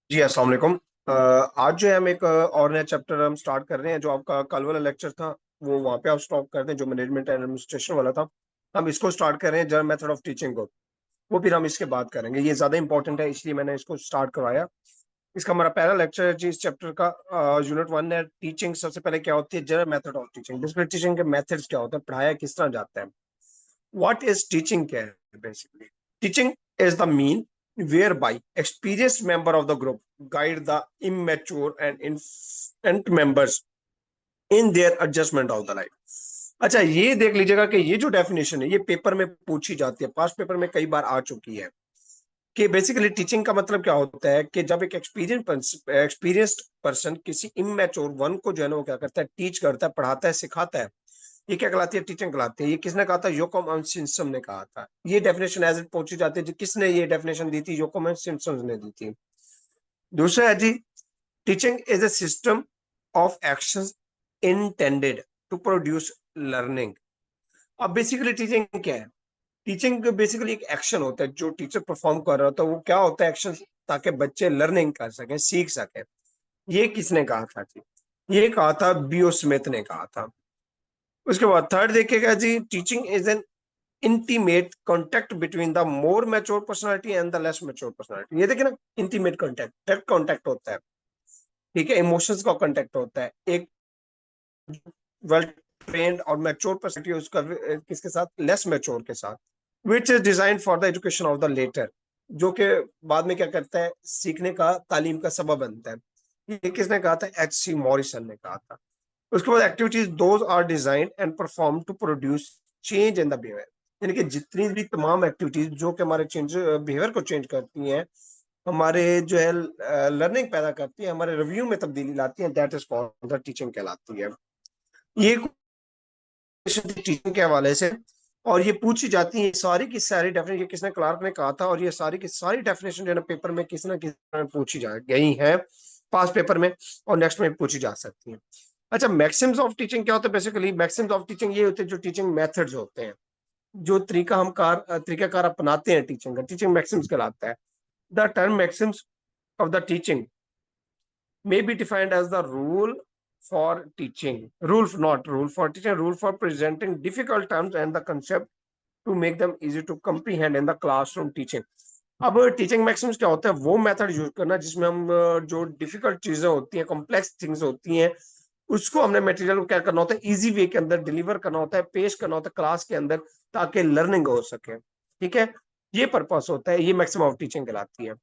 जी अस्सलाम वालेकुम। आज जो है हम एक और नया चैप्टर हम स्टार्ट कर रहे हैं। जो आपका कल वाला लेक्चर था वो वहाँ पे आप स्टॉप कर दें, जो मैनेजमेंट एंड एडमिनिस्ट्रेशन वाला था। हम इसको स्टार्ट कर रहे हैं, जनरल मेथड ऑफ टीचिंग को। वो फिर हम इसके बाद करेंगे, ये ज़्यादा इंपॉर्टेंट है इसलिए मैंने इसको स्टार्ट करवाया। इसका हमारा पहला लेक्चर है जी इस चैप्टर का। यूनिट 1 है टीचिंग। सबसे पहले क्या होती है general method of teaching. Basically teaching के मेथड्स क्या होते हैं, पढ़ाया किस तरह जाता है। व्हाट इज टीचिंग क्या है basically. Teaching is the mean whereby experienced member of the group guide the immature and infant members in their adjustment of the life। अच्छा, ये देख लीजिएगा कि ये जो डेफिनेशन है ये पेपर में पूछी जाती है, पास्ट पेपर में कई बार आ चुकी है। कि बेसिकली टीचिंग का मतलब क्या होता है कि जब एक एक्सपीरियंस्ड पर्सन किसी इमेच्योर वन को जो है ना वो क्या करता है, टीच करता है, पढ़ाता है, सिखाता है। ये क्या कहलाती है, टीचिंग कहलाती है। ये किसने कहा था, योकोम एंड सिम्पसन ने कहा था। ये डेफिनेशन एज इट पूछी जाती है, किसने ये डेफिनेशन दी थी, योकोम एंड सिम्पसन ने दी थी। दूसरा है जी, teaching is a system of actions intended to produce learning. अब बेसिकली टीचिंग क्या है। टीचिंग बेसिकली एक एक्शन होता है जो टीचर परफॉर्म कर रहा होता है। वो क्या होता है, एक्शन, ताकि बच्चे लर्निंग कर सकें, सीख सकें। ये किसने कहा था जी, ये कहा था बीओ स्मिथ ने कहा था। उसके बाद थर्ड देखिएगा जी, teaching is an intimate contact between the more mature personality and the less mature personality. ये देखिए ना, इंटीमेट कॉन्टेक्ट, डायरेक्ट कॉन्टेक्ट होता है। ठीक है, इमोशंस का कॉन्टेक्ट होता है। एक वेल ट्रेन्ड और मैच्योर पर्सनालिटी उसका किसके साथ, लेस मैच्योर के साथ। Which is design for the education of the latter, जो कि बाद में क्या करता है, सीखने का, तालीम का सबब बनता है। ये किसने कहा था, एच सी मॉरिसन ने कहा था। उसके बाद activities those are design and perform to produce change in the behaviour. यानी कि जितनी भी तमाम एक्टिविटीज जो कि हमारे चेंज बिहेवियर को चेंज करती हैं, हमारे जो है लर्निंग पैदा करती है, हमारे रिव्यू में तब्दीली लाती है, that is called the teaching कहलाती है। ये टीचिंग के हवाले से, और ये पूछी जाती है सारी की सारी डेफिनेशन, किसने, क्लार्क ने कहा था। और ये सारी की सारी डेफिनेशन जो है ना पेपर में किसी ना किसी में पूछी जा गई है, पास पेपर में, और नेक्स्ट में पूछी जा सकती है। अच्छा, मैक्सिम्स ऑफ टीचिंग क्या होता है। बेसिकली मैक्सिम्स ऑफ टीचिंग ये होते हैं जो टीचिंग मेथड्स होते हैं, जो तरीकाकार अपनाते हैं टीचिंग का, टीचिंग मैक्सिम्स कहलाता है। The term Maxim's of the teaching may be defined as the rule for teaching, not rule for teaching, rule for presenting difficult terms and the concept to make them easy to comprehend in the classroom teaching। अब teaching Maxim's क्या होता है, वो method use करना जिसमें हम जो difficult चीजें होती हैं, कॉम्प्लेक्स थिंग्स होती हैं, उसको हमने मटेरियल को क्या करना होता है, इजी वे के अंदर डिलीवर करना होता है, पेश करना होता है क्लास के अंदर, ताकि लर्निंग हो सके। ठीक है, ये पर्पस होता है, ये मैक्सिमम ऑफ टीचिंग कहलाती है।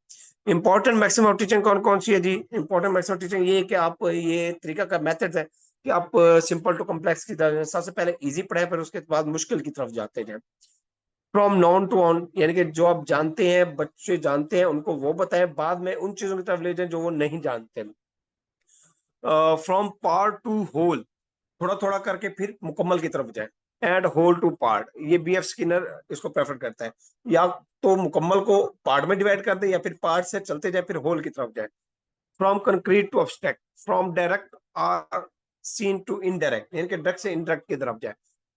इंपॉर्टेंट मैक्सिमम ऑफ टीचिंग कौन कौन सी है जी। इंपॉर्टेंट मैक्सिमम टीचिंग ये है कि आप, ये तरीका का मेथड है कि आप सिंपल टू कॉम्प्लेक्स की तरफ, सबसे पहले इजी पढ़ाए, फिर उसके बाद मुश्किल की तरफ जाते जाए। फ्रॉम नॉन टू ऑन, यानी कि जो आप जानते हैं, बच्चे जानते हैं, उनको वो बताएं, बाद में उन चीजों की तरफ ले जाएं जो वो नहीं जानते। फ्रॉम पार्ट टू होल, थोड़ा थोड़ा करके फिर मुकम्मल की तरफ जाए। एंड होल टू पार्ट, ये बी एफ स्किनर इसको प्रेफर करता है। या तो मुकम्मल को पार्ट में डिवाइड कर दे, या फिर पार्ट से चलते जाए फिर होल की तरफ जाए। From concrete to abstract, from direct or seen to indirect, यानी कि डायरेक्ट से इनडायरेक्ट की तरफ जाए।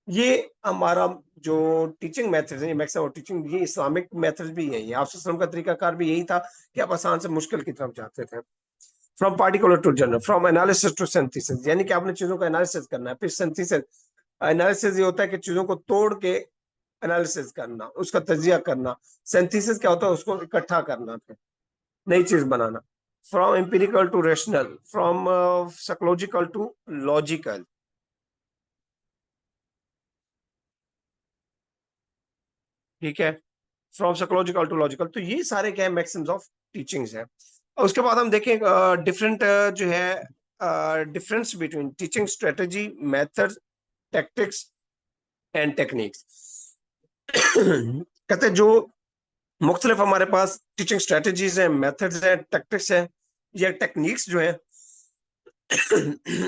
ये हमारा जो टीचिंग मेथड है, मैक्सिमम टीचिंग, ये इस्लामिक मेथड भी यही है। आपसे का तरीकाकार भी यही था कि आप आसान से मुश्किल की तरफ जाते थे। From particular to general, from analysis to synthesis, यानी कि आपने चीजों का एनालिसिस करना है। फिर सिंथेसिस, एनालिसिस ये होता है कि चीजों को तोड़ के एनालिसिस करना, उसका तजिया करना। सिंथेसिस क्या होता है, उसको इकट्ठा करना, फिर नई चीज बनाना। From empirical to rational, from psychological to logical. ठीक है, फ्रॉम साइकोलॉजिकल टू लॉजिकल। तो ये सारे क्या है, मैक्सिम्स ऑफ टीचिंग्स है। और उसके बाद हम देखें डिफरेंट जो है difference between teaching strategy, methods, tactics and techniques. कहते हैं जो मुख्तलिफ हमारे पास टीचिंग स्ट्रेटजीज है, मेथड्स है, टैक्टिक्स है, या टेक्निक्स जो है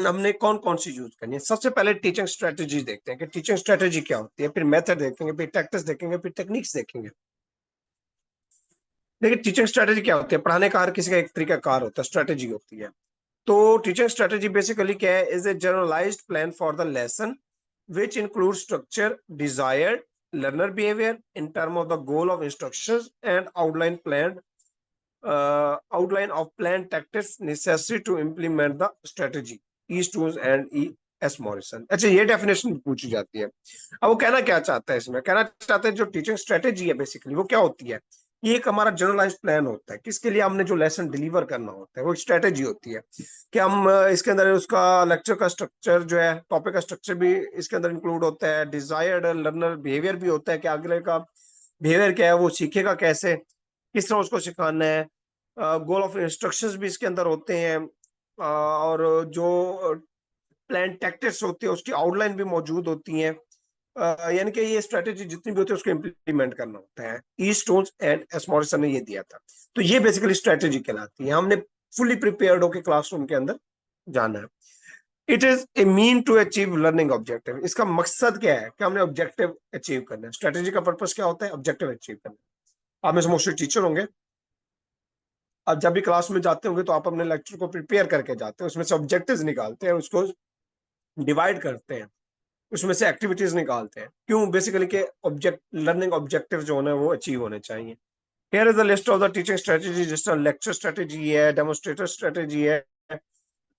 हमने कौन कौन सी यूज करनी है। सबसे पहले टीचिंग स्ट्रेटजी देखते हैं कि टीचिंग स्ट्रेटजी क्या होती है, फिर मेथड देखेंगे, फिर टैक्टिक्स देखेंगे, फिर टेक्निक्स देखेंगे। देखिए, टीचिंग स्ट्रेटजी क्या होती है, पढ़ाने का हर किसी का एक तरीका कार होता है, स्ट्रेटजी होती है। तो टीचिंग स्ट्रेटजी बेसिकली क्या है, is a generalised plan for the lesson which includes structure, desired learner behavior in term of the goal of instructions and outline planned outline of plan tactics necessary to implement the strategy, E Stones and E S Morrison. अच्छा, ये definition पूछी जाती है। अब वो कहना क्या चाहता है, इसमें कहना चाहता है जो टीचिंग स्ट्रेटेजी है बेसिकली वो क्या होती है, ये एक हमारा जनरलाइज प्लान होता है किसके लिए हमने जो लेसन डिलीवर करना होता है, वो स्ट्रेटेजी होती है कि हम इसके अंदर उसका लेक्चर का स्ट्रक्चर जो है, टॉपिक का स्ट्रक्चर भी इसके अंदर इंक्लूड होता है, डिजायर्ड लर्नर बिहेवियर भी होता है कि अगले का बिहेवियर क्या है, वो सीखेगा कैसे, किस तरह उसको सिखाना है, गोल ऑफ इंस्ट्रक्शंस भी इसके अंदर होते हैं, और जो प्लान टैक्टिक्स होती है उसकी आउटलाइन भी मौजूद होती है। यानी कि ये स्ट्रेटेजी जितनी भी होती है उसको इम्प्लीमेंट करना होता है। ई स्टोन्स एंड एस मॉरिसन ने ये दिया था, तो ये बेसिकली स्ट्रेटेजी कहलाती है। हमने फुली प्रिपेयर्ड होकर क्लासरूम के अंदर जाना है। It is a mean to achieve learning objective. इसका मकसद क्या है कि हमने ऑब्जेक्टिव अचीव करना है। स्ट्रेटेजी का पर्पस क्या होता है, ऑब्जेक्टिव अचीव करना। आप में से मोस्टली टीचर होंगे, आप जब भी क्लास में जाते होंगे तो आप अपने लेक्चर को प्रिपेयर करके जाते हैं, उसमें से ऑब्जेक्टिव्स निकालते हैं, उसको डिवाइड करते हैं, उसमें से एक्टिविटीज निकालते हैं। क्यों? बेसिकली के ऑब्जेक्ट लर्निंग ऑब्जेक्टिव जो है वो अचीव होने चाहिए। Here is the list of the teaching strategy, जिस तरह लेक्चर स्ट्रेटजी है, डेमोन्स्ट्रेटर स्ट्रेटजी है,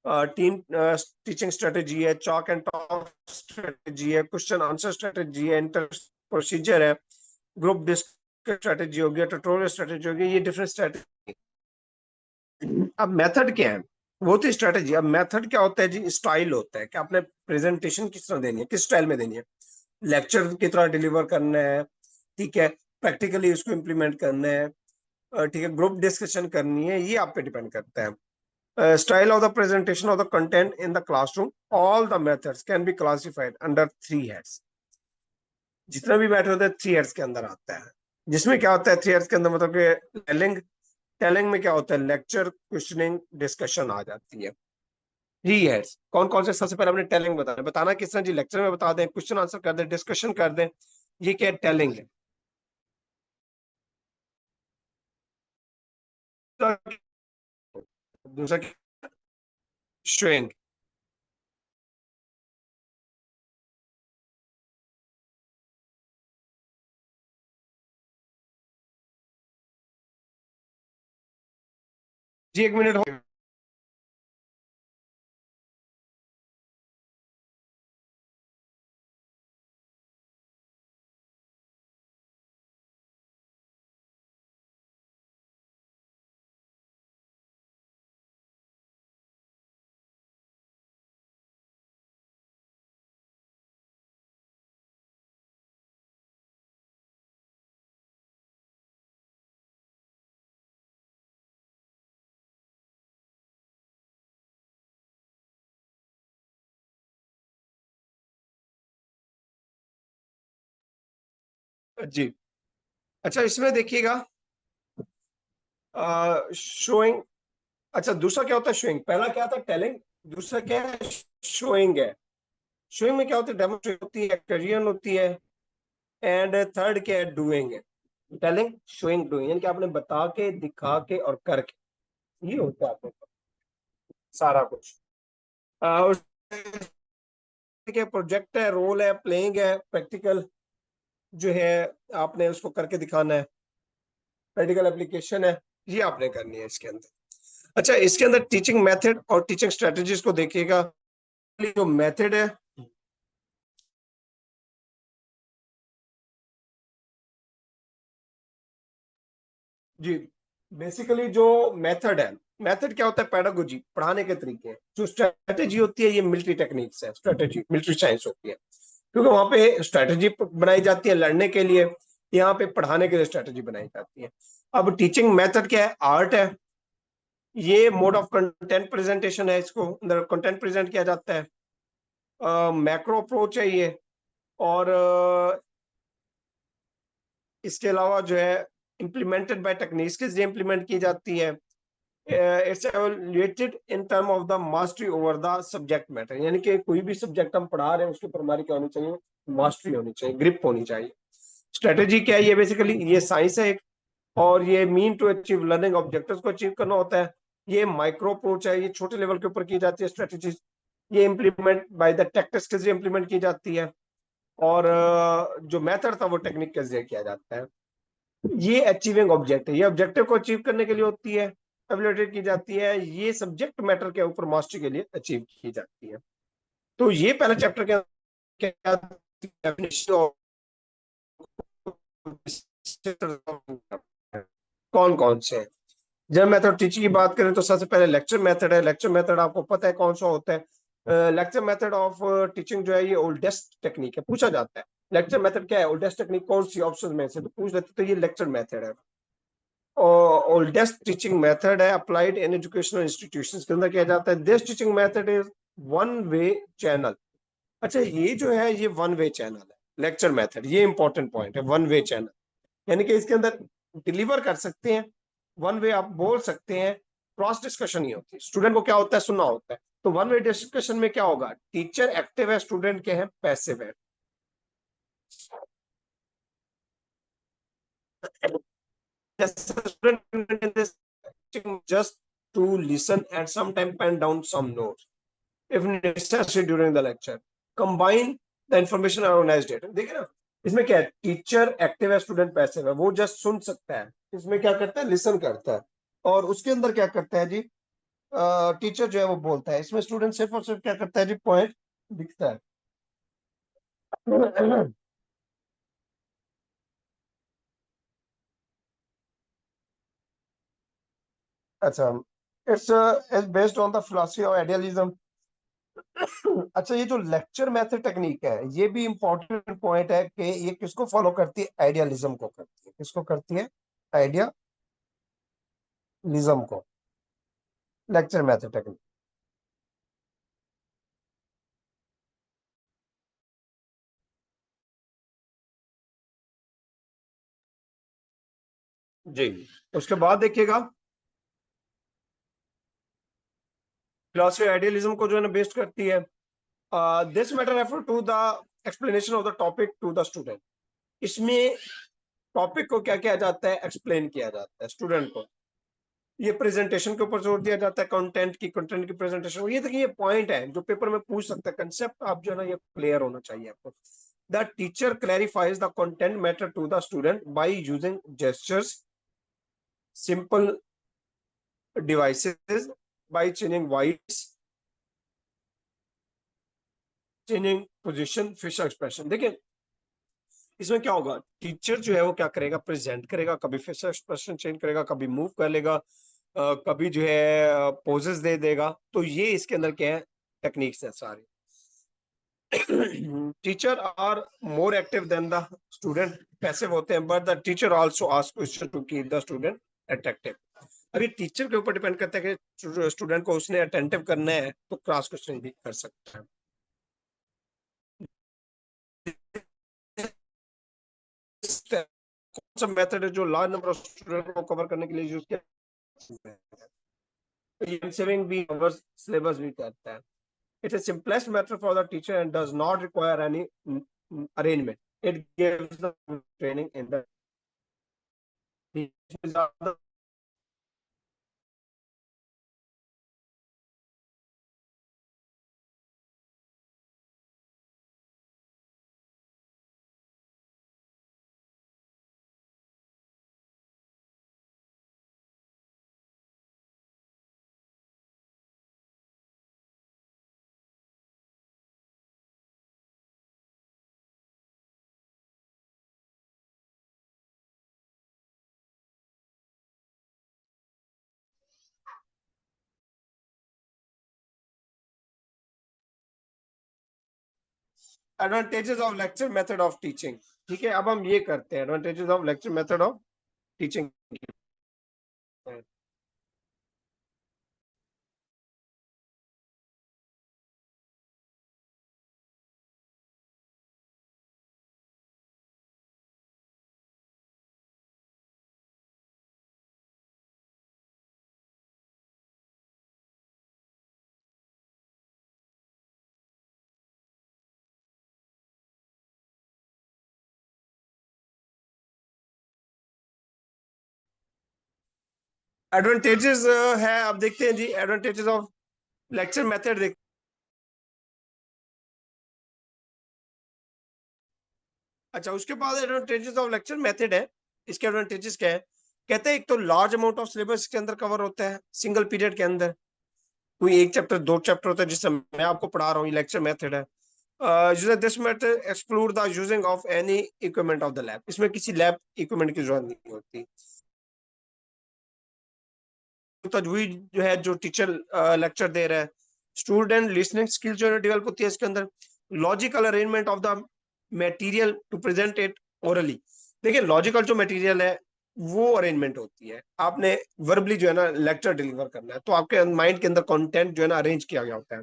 टीम टीचिंग स्ट्रेटजी है, चॉक एंड टॉक स्ट्रेटजी है, क्वेश्चन आंसर स्ट्रेटजी है, इंटर प्रोसीजर है, ग्रुप डिस्कशन स्ट्रेटजी हो गया, ट्यूटोरियल स्ट्रेटजी हो गया। ये डिफरेंट स्ट्रेटजी। अब मेथड क्या है, वो तो स्ट्रेटजी। अब मेथड क्या होता है जी, स्टाइल होता है कि आपने प्रेजेंटेशन किस तरह देनी है, किस स्टाइल में देनी है, लेक्चर की तरह डिलीवर करना है, ठीक है, प्रैक्टिकली उसको इम्प्लीमेंट करना है, ठीक है, ग्रुप डिस्कशन करनी है, ये आप पे डिपेंड करता है। Style of the presentation of the content in the classroom, all the methods can be classified under 3 heads. जितना भी मैटर होता है 3 हेड्स के अंदर आता है। जिसमें क्या होता है 3 हेड्स के अंदर, मतलब कि टेलिंग, टेलिंग में क्या होता है, लेक्चर, क्वेश्चनिंग, डिस्कशन आ जाती है। 3 हेड्स कौन कौन से? सबसे पहले हमने टेलिंग बताना, बताना किस तरह जी, लेक्चर में बता दें, क्वेश्चन आंसर कर दें, डिस्कशन कर दें, ये क्या टेलिंग है। दूसरा शोइंग। जी 1 मिनट हो। जी अच्छा, इसमें देखिएगा शोइंग। अच्छा, दूसरा क्या होता है शोइंग? पहला क्या था टेलिंग, दूसरा क्या है शोइंग है। शोइंग में क्या होता है, डेमोन्स्ट्रेट होती है, एक्सपीरियंस होती है, एंड थर्ड क्या है, डूइंग है। टेलिंग, शोइंग, डूइंग, यानी कि आपने बता के, दिखा के और करके, ये होता है आपके सारा कुछ। उसके प्रोजेक्ट है, रोल है, प्लेइंग है, प्रैक्टिकल जो है आपने उसको करके दिखाना है, प्रैक्टिकल एप्लीकेशन है, ये आपने करनी है इसके अंदर। अच्छा, इसके अंदर टीचिंग मेथड और टीचिंग स्ट्रेटजीज को देखिएगा। जो मेथड है जी, बेसिकली जो मेथड है, मेथड क्या होता है, पेडागोजी, पढ़ाने के तरीके। जो स्ट्रेटेजी होती है ये मिलिट्री टेक्निक्स है, स्ट्रेटेजी मिलिट्री साइंस होती है, क्योंकि वहां पे स्ट्रेटेजी बनाई जाती है लड़ने के लिए, यहाँ पे पढ़ाने के लिए स्ट्रेटेजी बनाई जाती है। अब टीचिंग मेथड क्या है, आर्ट है, ये मोड ऑफ कंटेंट प्रेजेंटेशन है, इसको अंदर कंटेंट प्रेजेंट किया जाता है। मैक्रो अप्रोच है ये, और इसके अलावा जो है इम्प्लीमेंटेड बाय टेक्निक्स किस लिए इम्प्लीमेंट की जाती है, it's evaluated in term of the mastery over the subject matter. यानी कि कोई भी सब्जेक्ट हम पढ़ा रहे हैं उसके ऊपर हमारी क्या होनी चाहिए, मास्टरी होनी चाहिए, ग्रिप होनी चाहिए। स्ट्रेटेजी क्या है, ये बेसिकली ये साइंस है एक, और ये mean to achieve learning objectives को अचीव करना होता है। ये माइक्रो अप्रोच है, ये छोटे लेवल के ऊपर की जाती है स्ट्रेटेजी। ये इम्प्लीमेंट बाय द टैक्टिक्स के जरिए इम्प्लीमेंट की जाती है, और जो मेथड था वो टेक्निक के जरिए किया जाता है। ये अचीविंग ऑब्जेक्ट है, ये ऑब्जेक्टिव को अचीव करने के लिए होती है, एवेल्युएट की जाती है, ये सब्जेक्ट मैटर के ऊपर मास्टरी के लिए अचीव की जाती है। तो ये पहले चैप्टर के क्या डेफिनेशन, कौन कौन से हैं। जब मेथड टीचिंग की बात करें तो सबसे पहले लेक्चर मेथड है। लेक्चर मेथड आपको पता है कौन सा होता है। लेक्चर मेथड ऑफ टीचिंग जो है ये ओल्डेस्ट टेक्निक है, पूछा जाता है लेक्चर मेथड क्या है, ओल्डेस्ट टेक्निक कौन सी ऑप्शन में से, तो पूछ लेते तो ये लेक्चर मेथड है। ओल्डेस्ट टीचिंग मेथड है अप्लाइड इन एजुकेशनल इंस्टीट्यूशंस के अंदर किया जाता है। This teaching method is one way channel. अच्छा ये जो है ये वन वे चैनल है लेक्चर मेथड, ये इंपॉर्टेंट पॉइंट है, वन वे चैनल, यानी कि इसके अंदर डिलीवर कर सकते हैं, वन वे आप बोल सकते हैं, क्रॉस डिस्कशन ही होती है, स्टूडेंट को क्या होता है सुनना होता है। तो वन वे डिस्कशन में क्या होगा, टीचर एक्टिव है, स्टूडेंट के हैं पैसिव है। Student just to listen and sometimes pen down some notes if necessary during the lecture, combine the information and organize data। देखिए ना इसमें क्या है, टीचर एक्टिव है, स्टूडेंट पैसिव है, वो जस्ट सुन सकता है, इसमें क्या करता है लिसन करता है, और उसके अंदर क्या करता है जी, टीचर जो है वो बोलता है, इसमें स्टूडेंट सिर्फ और सिर्फ क्या करता है जी, पॉइंट दिखता है। अच्छा, it's is based on the philosophy of idealism. अच्छा ये जो लेक्चर मेथड टेक्निक है ये भी इंपॉर्टेंट पॉइंट है कि ये किसको फॉलो करती है, आइडियलिज्म को करती है, किसको करती है, आइडियलिज्म को, लेक्चर मेथड टेक्निक। जी, उसके बाद देखिएगा फिलोसफी आइडियलिज्म को जो है ना बेस्ड करती है। This matter refer to the explanation of the topic to the student. इसमें टॉपिक को क्या किया जाता है, एक्सप्लेन किया जाता है स्टूडेंट को। ये प्रेजेंटेशन के ऊपर जोर दिया जाता है, कंटेंट की प्रेजेंटेशन, ये देखिए ये पॉइंट है जो पेपर में पूछ सकता है, कंसेप्ट आप जो है ना ये क्लियर होना चाहिए आपको। The teacher clarifies the content matter to the student by using gestures, simple devices, by changing voice, changing position, facial expression. देखिए इसमें क्या होगा, टीचर जो है वो क्या करेगा, प्रेजेंट करेगा, कभी फेशियल एक्सप्रेशन चेंज करेगा, कभी मूव कर लेगा, कभी जो है पोजेस दे देगा। तो ये इसके अंदर क्या है, टेक्निक्स है सारी। Teacher are more active than the student, passive होते हैं, but the teacher also ask question to keep the student attractive. अभी टीचर के ऊपर डिपेंड करता है कि स्टूडेंट को उसने अटेंटिव करना है तो क्रॉस क्वेश्चन भी कर सकता है। कौन सा मेथड है जो लार्ज नंबर ऑफ स्टूडेंट को कवर करने के लिए यूज किया, सेविंग भी कवर सिलेबस भी करता है। It is simplest method for the teacher and does not require any arrangement. It gives the training in the advantages of lecture method of teaching. ठीक है, अब हम ये करते हैं advantages of lecture method of teaching. Advantages है, अब देखते हैं जी एडवांटेजेस ऑफ लेक्चर मेथड देख। अच्छा उसके बाद एडवांटेजेस ऑफ लेक्चर मेथड है, इसके एडवांटेजेस क्या है? कहते हैं एक तो लार्ज अमाउंट ऑफ सिलेबस के अंदर कवर होता है सिंगल पीरियड के अंदर। कोई एक चैप्टर 2 चैप्टर होता है जिससे मैं आपको पढ़ा रहा हूँ, लेक्चर मेथड है। This method exclude the using of any equipment of the lab. इसमें किसी लैब इक्विपमेंट की जरूरत नहीं होती। तजवीज जो है, जो टीचर लेक्चर दे रहा है, स्टूडेंट लिसनिंग स्किल जो है डेवलप होती है इसके अंदर। Logical arrangement of the material to present it orally. देखिए लॉजिकल जो मटेरियल है वो अरेंजमेंट होती है, आपने वर्बली जो है ना लेक्चर डिलीवर करना है, तो आपके माइंड के अंदर कंटेंट जो है ना अरेंज किया गया होता है।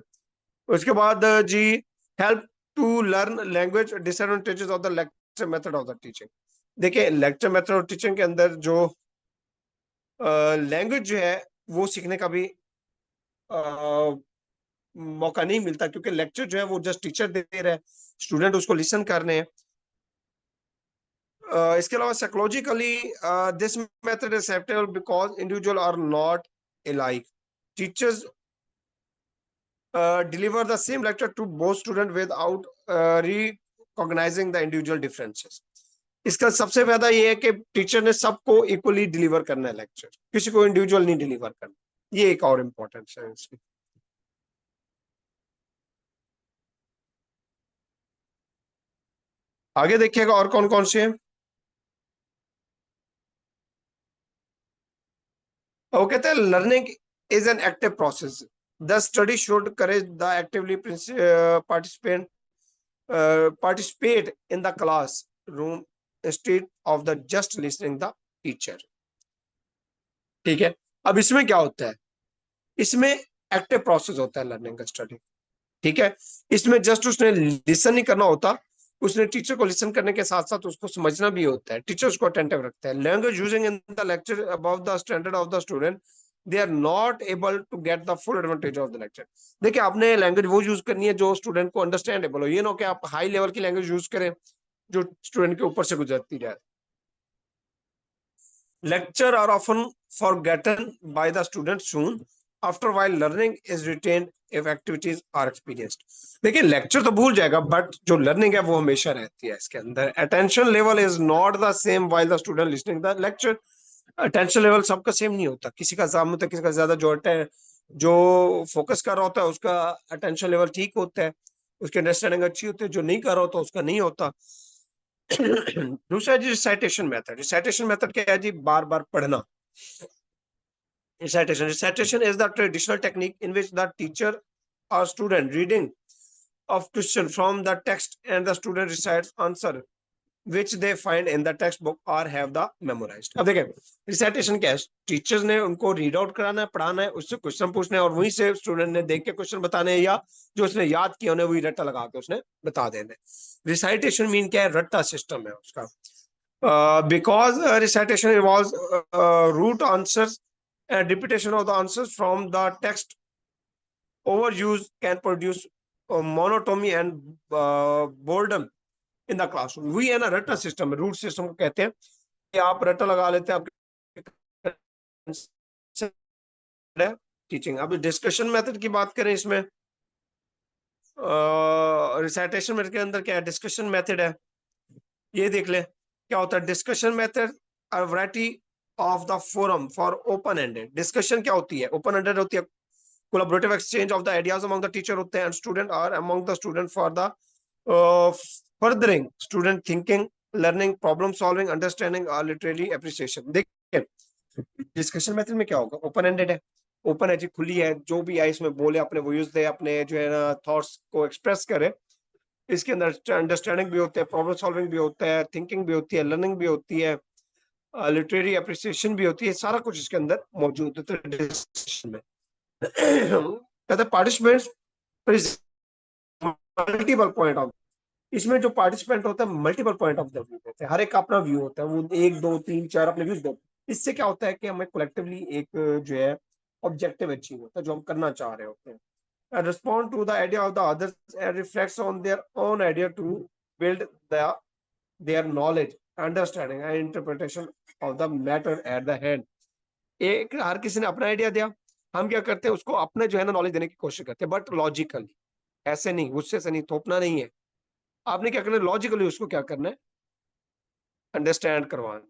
उसके बाद जी, help to learn language, disadvantages of the lecture method of the teaching. देखिए लेक्चर मेथड ऑफ टीचिंग के अंदर जो लैंग्वेज जो है वो सीखने का भी मौका नहीं मिलता, क्योंकि लेक्चर जो है वो जस्ट टीचर दे रहा है, स्टूडेंट उसको लिसन कर रहे हैं। इसके अलावा psychologically this method is acceptable because individual are not alike. Teachers deliver the same lecture to both students without recognizing the individual differences. इसका सबसे फायदा ये है कि टीचर ने सबको इक्वली डिलीवर करना है लेक्चर, किसी को इंडिविजुअल नहीं डिलीवर करना। ये एक और इम्पोर्टेंस है इसकी। आगे देखिएगा और कौन कौन से हैं। वो कहते हैं learning is an active process, the study should courage the actively participant participate in the classroom instead of the just listening the teacher। ठीक है, अब इसमें क्या होता है, इसमें एक्टिव प्रोसेस होता है लर्निंग का स्टडी। ठीक है, इसमें जस्ट उसने लिसन नहीं करना होता, उसने टीचर को लिसन करने के साथ साथ उसको समझना भी होता है, टीचर उसको अटेंटिव रखता है। Language using in the lecture above the standard of the student, they are not able to get the full advantage of the lecture. देखिए आपने लैंग्वेज वो यूज करनी है जो स्टूडेंट को अंडरस्टैंडेबल हो, ये ना कि आप हाई लेवल की लैंग्वेज यूज करें जो स्टूडेंट के ऊपर से गुजरती जाए। Lecture are often forgotten by the student soon after, while learning is retained if activities are experienced। देखिए लेक्चर तो भूल जाएगा बट जो लर्निंग है वो हमेशा रहती है इसके अंदर। Attention level is not the same while the student listening the lecture। Attention level सबका सेम नहीं होता, किसी का ज्यादा होता है, किसी का ज्यादा। जो फोकस कर रहा होता है उसका अटेंशन लेवल ठीक होता है, उसकी अंडरस्टैंडिंग अच्छी होती है, जो नहीं कर रहा होता उसका नहीं होता। दूसरा जी रिसाइटेशन मेथड। रिसाइटेशन मेथड क्या है जी? बार बार पढ़ना। Recitation is the traditional technique in which the teacher or student reading of question from the text and the student recites answer which they find in the textbook or have the memorized। अब देखिए recitation क्या है, teachers ने उनको read out कराना है, पढ़ाना है, उससे क्वेश्चन पूछना है और वहीं से स्टूडेंट ने देख के क्वेश्चन बताने हैं, या जो उसने याद किया उन्हें वही रट्टा लगा के उसने बता देना है। रिसाइटेशन मीन क्या है? रट्टा सिस्टम है उसका। because recitation involves root answers and repetition of the answers from the text, overuse can produce monotony and boredom in the classroom। वही है ना रट्टा सिस्टम, रूट सिस्टम को कहते हैं कि आप रट्टा लगा लेते हैं आपके टीचिंग। अब डिस्कशन मेथड की बात करें, इसमें रिसाइटेशन मेथड के अंदर क्या है? डिस्कशन मेथड है। ये देख ले क्या होता है discussion method, a variety of the forum for open ended. Discussion क्या होती है? ओपन एंडेड होती है। Collaborative exchange of the ideas among the teacher होते हैं एंड स्टूडेंट और among the student for the furthering student thinking, learning, problem solving, understanding और literary appreciation. देखिए डिस्कशन मेथड में क्या होगा? ओपन एंडेड है, ओपन है जी, खुली है, जो भी आए इसमें बोले, अपने व्यूज दे, अपने जो है ना थॉट्स को एक्सप्रेस करे। इसके अंदर अंडरस्टैंडिंग भी होता है, प्रॉब्लम सॉल्विंग भी होता है, थिंकिंग भी होती है, लर्निंग भी होती है, लिटरेरी अप्रिसिएशन भी होती है, सारा कुछ इसके अंदर मौजूद होता है डिस्कशन में। कहते हैं पार्टिसिपेंट्स मल्टीपल पॉइंट ऑफ, इसमें जो पार्टिसिपेंट होता है multiple point of the view होते हैं, हर एक का अपना व्यू होता है, वो एक दो तीन चार अपने व्यूज दो। इससे क्या होता है कि हमें कलेक्टिवली एक जो है ऑब्जेक्टिव अचीव होता है जो हम करना चाह रहे होते हैं। And respond to the idea of the others and reflects on their own idea to build their knowledge, understanding and interpretation of the matter at the hand। एक हर किसी ने अपना आइडिया दिया, हम क्या करते हैं उसको अपने जो है ना नॉलेज देने की कोशिश करते हैं, बट लॉजिकली, ऐसे नहीं, गुस्से से नहीं, थोपना नहीं है। आपने क्या करना है? लॉजिकली उसको क्या करना है? अंडरस्टैंड करवाना।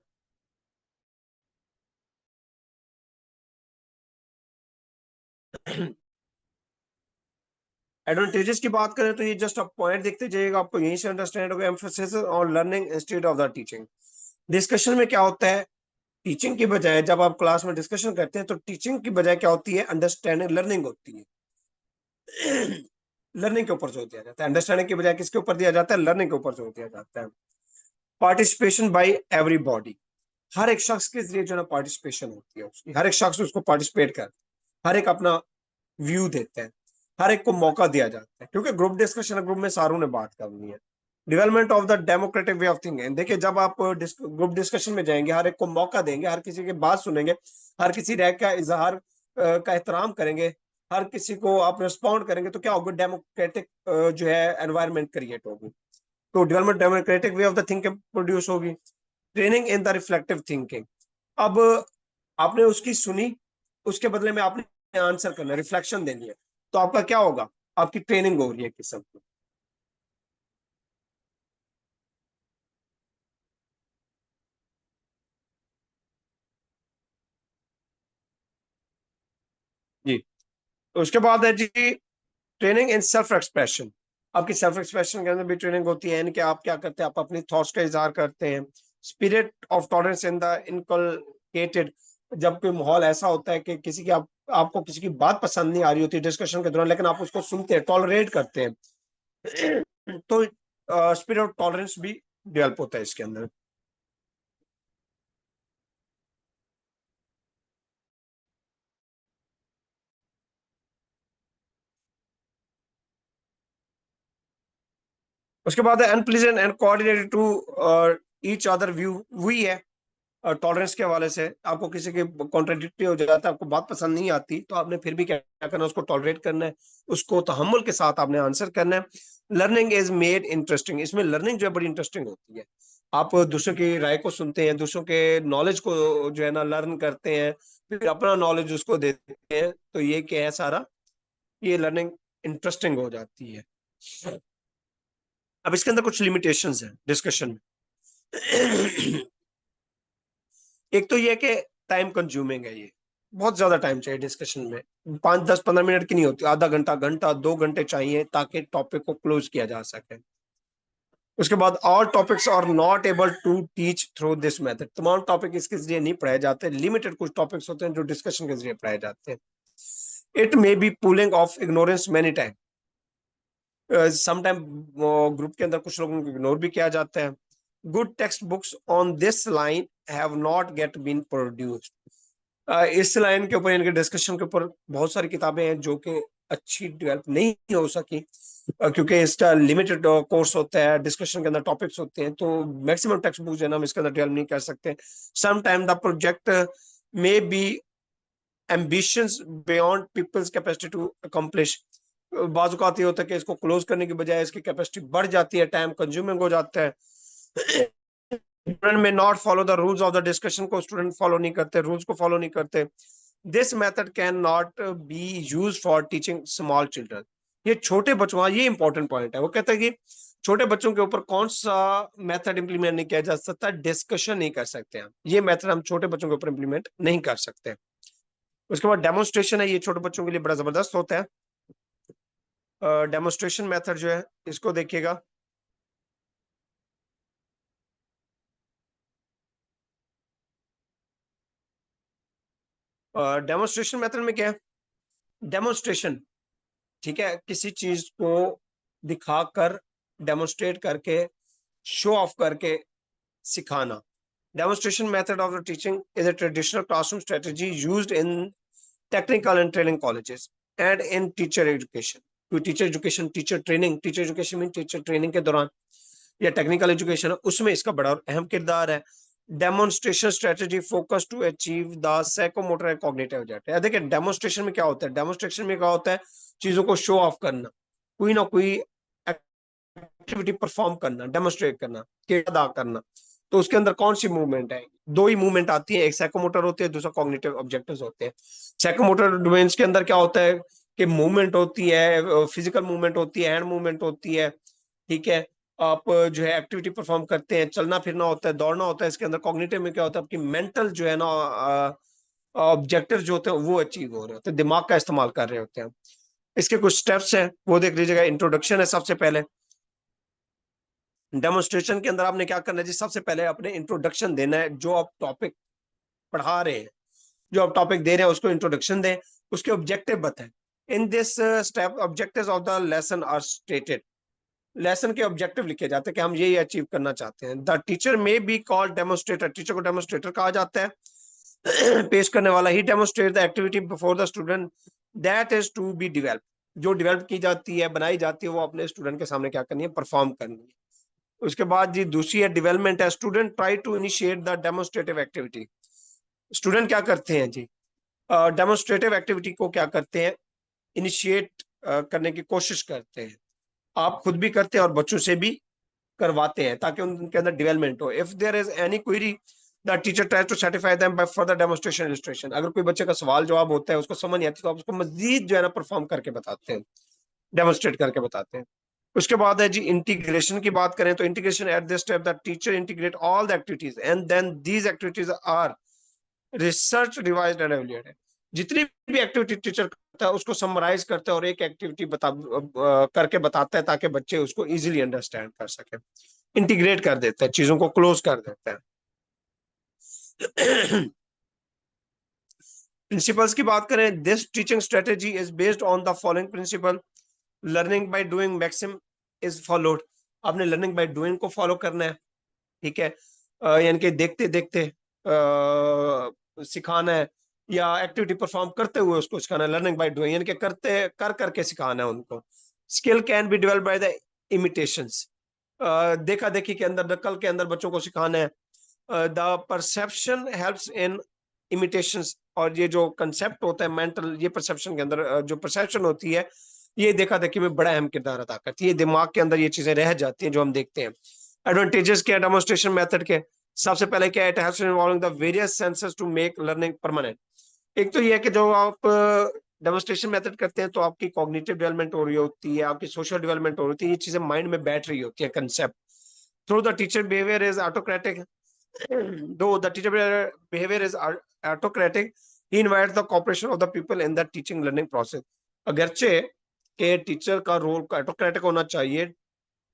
एडवांटेजेस की बात करें तो ये जस्ट आप पॉइंट देखते जाइएगा, आपको यहीं से अंडरस्टैंड होगा। Emphasis on learning instead of the teaching. Discussion में क्या होता है, टीचिंग की बजाय जब आप क्लास में डिस्कशन करते हैं तो टीचिंग की बजाय क्या होती है, अंडरस्टैंडिंग लर्निंग होती है। लर्निंग के ऊपर जोर दिया जाता है, अंडरस्टैंडिंग की बजाय किसके ऊपर दिया जाता है, लर्निंग के ऊपर जोर दिया जाता है। पार्टिसिपेशन बाय एवरीबॉडी, हर एक शख्स के जरिए जो है पार्टिसिपेशन होती है उसकी, हर एक शख्स उसको पार्टिसिपेट कर, हर एक अपना व्यू देते हैं, हर एक को मौका दिया जाता है, क्योंकि ग्रुप डिस्कशन, ग्रुप में सारों ने बात करनी है। Development of the democratic way of thinking, देखिए जब आप ग्रुप डिस्कशन में जाएंगे, हर एक को मौका देंगे, हर किसी की बात सुनेंगे, हर किसी राय का इजहार का एहतराम करेंगे, हर किसी को आप रिस्पॉन्ड करेंगे, तो क्या होगा, डेमोक्रेटिक जो है एनवायरमेंट क्रिएट होगी। तो development democratic way of the thinking produce होगी। Training in the reflective thinking, अब आपने उसकी सुनी, उसके बदले में आपने आंसर करना, रिफ्लेक्शन देनी है, तो आपका क्या होगा, आपकी ट्रेनिंग हो रही है किस्म की। जी, तो उसके बाद है जी ट्रेनिंग इन सेल्फ एक्सप्रेशन। आपकी सेल्फ एक्सप्रेशन के अंदर भी ट्रेनिंग होती है, यानी कि आप क्या करते हैं, आप अपनी थॉट्स का इजहार करते हैं। Spirit of tolerance in the inculcated, जब कोई माहौल ऐसा होता है कि किसी की आपको किसी की बात पसंद नहीं आ रही होती डिस्कशन के दौरान, लेकिन आप उसको सुनते हैं, टॉलरेट करते हैं, तो स्पिरिट ऑफ टॉलरेंस भी डेवलप होता है इसके अंदर। उसके बाद है unpleasant and coordinated to each other view, वही है टॉलरेंस के हवाले से। आपको किसी के कॉन्ट्राडिक्टरी हो जाता है, आपको बात पसंद नहीं आती, तो आपने फिर भी क्या करना है, उसको टॉलरेट करना है, उसको तहम्मुल के साथ आपने आंसर करना है। लर्निंग इज मेड इंटरेस्टिंग, इसमें लर्निंग जो है बड़ी इंटरेस्टिंग होती है। आप दूसरों की राय को सुनते हैं, दूसरों के नॉलेज को जो है ना लर्न करते हैं, फिर अपना नॉलेज उसको देते हैं, तो ये क्या है सारा, ये लर्निंग इंटरेस्टिंग हो जाती है। अब इसके अंदर कुछ लिमिटेशंस हैं डिस्कशन में। एक तो ये कि टाइम कंज्यूमिंग है, ये बहुत ज्यादा टाइम चाहिए डिस्कशन में, 5 10 15 मिनट की नहीं होती, आधा घंटा, घंटा 2 घंटे चाहिए ताकि टॉपिक को क्लोज किया जा सके। उसके बाद all topics are not able to teach through this method, तमाम टॉपिक इसके जरिए नहीं पढ़ाए जाते, लिमिटेड कुछ टॉपिक्स होते हैं जो डिस्कशन के जरिए पढ़ाए जाते हैं। It may be pulling of ignorance many time, sometime group के अंदर कुछ लोगों को इग्नोर भी किया जाता है। Good text books on this line have not get been produced, इस लाइन के ऊपर, इनके डिस्कशन के ऊपर बहुत सारी किताबें हैं जो कि अच्छी डेवलप नहीं हो सकी, क्योंकि इसका लिमिटेड कोर्स होता है, डिस्कशन के अंदर टॉपिक्स होते हैं, तो मैक्सिमम टेक्स्ट बुक जो है ना हम इसके अंदर डेवलप नहीं कर सकते। Some time the project may be ambitions beyond people's capacity to accomplish, बाजुकात ये होता है कि इसको क्लोज करने की बजाय इसकी कैपेसिटी बढ़ जाती है, टाइम कंज्यूमिंग हो जाता है। स्टूडेंट में not follow the rules of the discussion, को स्टूडेंट फॉलो नहीं करते, रूल्स को फॉलो नहीं करते। This method can not be use for teaching small children, ये छोटे बच्चों, ये इंपॉर्टेंट पॉइंट है, वो कहते हैं कि छोटे बच्चों के ऊपर कौन सा मेथड इंप्लीमेंट नहीं किया जा सकता, डिस्कशन नहीं कर सकते हम, ये मेथड हम छोटे बच्चों के ऊपर इंप्लीमेंट नहीं कर सकते। उसके बाद डेमोन्स्ट्रेशन है, ये छोटे बच्चों के लिए बड़ा जबरदस्त होता है। डेमोन्स्ट्रेशन मेथड जो है इसको देखिएगा, डेमोन्स्ट्रेशन मेथड में क्या है, डेमोन्स्ट्रेशन, ठीक है, किसी चीज को दिखाकर, डेमोन्स्ट्रेट करके, शो ऑफ करके सिखाना। Demonstration method of the teaching is a traditional classroom strategy used in technical and training colleges and in teacher education. Teacher education, teacher training, teacher education mean teacher training के दौरान, या technical education है उसमें इसका बड़ा अहम किरदार है। Demonstration strategy focus to achieve the psychomotor and cognitive ability, देखिए डेमोन्स्ट्रेशन में क्या होता है, डेमोन्स्ट्रेशन में क्या होता है, चीजों को शो ऑफ करना, कोई ना कोई एक्टिविटी परफॉर्म करना, डेमोन्स्ट्रेट करना, अदा करना। तो उसके अंदर कौन सी मूवमेंट है, दो ही मूवमेंट आती है, एक साइकोमोटर होती है, दूसरा कॉग्निटिव ऑब्जेक्टिव्स होते हैं। साइकोमोटर डोमेन्स के अंदर क्या होता है कि मूवमेंट होती है, फिजिकल मूवमेंट होती है, हैंड मूवमेंट होती है, ठीक है, आप जो है एक्टिविटी परफॉर्म करते हैं, चलना फिरना होता है, दौड़ना होता है। इसके अंदर कॉग्निटिव में क्या होता है, आपकी मेंटल जो है ना ऑब्जेक्टिव जो होते हैं वो अचीव हो रहे होते हैं, दिमाग का इस्तेमाल कर रहे होते हैं। इसके कुछ स्टेप्स हैं वो देख लीजिएगा। इंट्रोडक्शन है सबसे पहले। डेमोन्स्ट्रेशन के अंदर आपने क्या करना है जी, सबसे पहले अपने इंट्रोडक्शन देना है। जो आप टॉपिक पढ़ा रहे हैं, जो आप टॉपिक दे रहे हैं, उसको इंट्रोडक्शन दें, उसके ऑब्जेक्टिव बताएं। In this step objectives of the lesson are stated. Lesson के ऑब्जेक्टिव लिखे जाते हैं कि हम ये अचीव करना चाहते हैं। The teacher may be called demonstrator. Teacher को डेमोन्स्ट्रेटर कहा जाता है। पेश करने वाला ही demonstrate the activity before the student that is to be develop. जो डिवेल्प की जाती है, बनाई जाती है, वो अपने स्टूडेंट के सामने क्या करनी है, परफॉर्म करनी है। उसके बाद जी दूसरी है डेवलपमेंट है। Student try to initiate the demonstrative activity. Student क्या करते हैं जी, डेमोन्स्ट्रेटिव एक्टिविटी को क्या करते हैं, इनिशिएट करने की कोशिश करते हैं। आप खुद भी करते हैं और बच्चों से भी करवाते हैं ताकि उनके अंदर डेवलपमेंट हो। If there is any query the teacher tries to satisfy them by further demonstration illustration. अगर कोई बच्चे का सवाल जवाब होता है, उसको समझ नहीं आती, तो आप उसको मजीद जो है ना परफॉर्म करके बताते हैं, डेमोन्स्ट्रेट करके बताते हैं। उसके बाद है जी इंटीग्रेशन की बात करें तो integration at this step the teacher integrate all the activities and then these activities are research revised and evaluated. जितनी भी एक्टिविटी टीचर करता है उसको समराइज करता है और एक एक्टिविटी करके बताता है ताकि बच्चे उसको इजीली अंडरस्टैंड कर सके। इंटीग्रेट कर देता है, चीजों को क्लोज कर देता है। प्रिंसिपल्स की बात करें, this teaching strategy is based on the following principle. Learning by doing maxim is followed. आपने लर्निंग बाय डूइंग को फॉलो करना है, ठीक है। यानी कि देखते देखते सिखाना है, या एक्टिविटी परफॉर्म करते हुए उसको सिखाना है। लर्निंग बाय डूइंग यानी कि करते कर करके सिखाना है उनको। Skill can be developed by the imitations. देखा देखी के अंदर, नकल के अंदर बच्चों को सिखाना है। The perception helps in imitations. और ये जो कंसेप्ट होता है मेंटल, ये परसेप्शन के अंदर जो परसेप्शन होती है, ये देखा देखी में बड़ा अहम किरदार अदा करती है। दिमाग के अंदर ये चीजें रह जाती हैं जो हम देखते हैं। एडवांटेजेस क्या है डेमोन्स्ट्रेशन मेथड के, सबसे पहले क्या है, it helps in involving the various senses to make learning permanent. एक तो ये है कि जो आप डेमोन्स्ट्रेशन मेथड करते हैं तो आपकी कॉग्निटिव डेवलपमेंट हो रही होती है, आपकी सोशल डेवलपमेंट हो रही होती है, ये चीजें माइंड में बैठ रही होती है concept. Through the teacher behaviour is autocratic. Though the teacher behaviour is autocratic, he invites the cooperation of the people in the teaching learning process. अगरचे के टीचर का रोल ऑटोक्रेटिक होना चाहिए,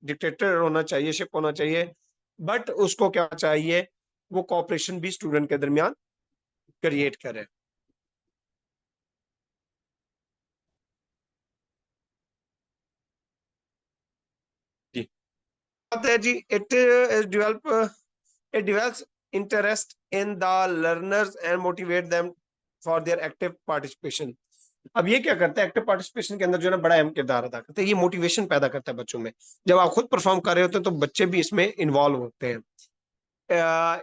डिक्टेटर होना चाहिए, शिप होना चाहिए, बट उसको क्या चाहिए, वो कोऑपरेशन भी स्टूडेंट के दरमियान क्रिएट करे। जी बात है जी, it develops interest in the learners and motivate them for their active participation। अब ये क्या करता है, एक्टिव पार्टिसिपेशन के अंदर जो है ना बड़ा अहम किरदार अदा करता है। ये मोटिवेशन पैदा करता है बच्चों में। जब आप खुद परफॉर्म कर रहे होते हैं तो बच्चे भी इसमें इन्वॉल्व होते हैं।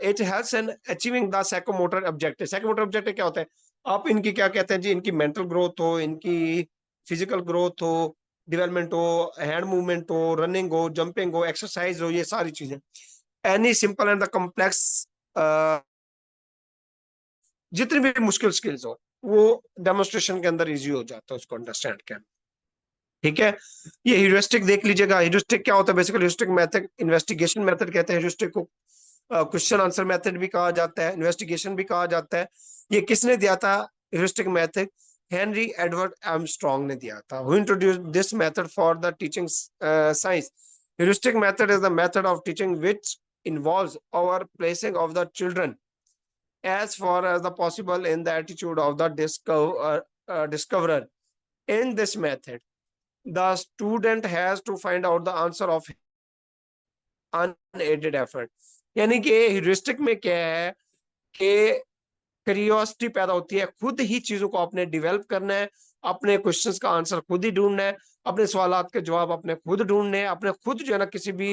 It helps in achieving the psychomotor objective. Psychomotor objective क्या होता है, आप इनकी क्या कहते हैं जी, इनकी मेंटल ग्रोथ हो, इनकी फिजिकल ग्रोथ हो, डेवलपमेंट हो, हैंड मूवमेंट हो, रनिंग हो, जंपिंग हो, एक्सरसाइज हो, ये सारी चीजें। Any simple and the complex, जितनी भी मुश्किल स्किल्स हो वो डेमोन्स्ट्रेशन के अंदर इजी हो जाता है उसको अंडरस्टैंड करना, ठीक है। ये ह्यूरिस्टिक देख लीजिएगा। ह्यूरिस्टिक क्या होता है, basically heuristic method investigation method कहते हैं। ह्यूरिस्टिक को क्वेश्चन आंसर मेथड भी कहा जाता है, इन्वेस्टिगेशन भी कहा जाता है। ये किसने दिया था heuristic method, Henry Edward Armstrong ने दिया था। Who introduced this method for the teaching science. Heuristic method is the method of teaching which involves our placing of the children as far as the possible in the attitude of the discoverer. In this method, the student has to find out the answer of unaided effort। यानी कि heuristic में क्या है कि curiosity पैदा होती है, खुद ही चीजों को आपने डेवलप करना है, अपने क्वेश्चंस का आंसर खुद ही ढूंढना है, अपने सवालों के जवाब अपने खुद ढूंढने हैं, अपने खुद जो है ना किसी भी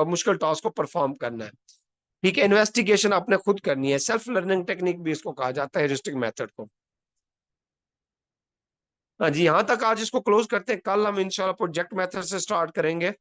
मुश्किल टास्क को परफॉर्म करना है, ठीक है। इन्वेस्टिगेशन आपने खुद करनी है। सेल्फ लर्निंग टेक्निक भी इसको कहा जाता है, ह्यूरिस्टिक मेथड को। हाँ जी, यहाँ तक आज इसको क्लोज करते हैं। कल हम इंशाल्लाह प्रोजेक्ट मेथड से स्टार्ट करेंगे।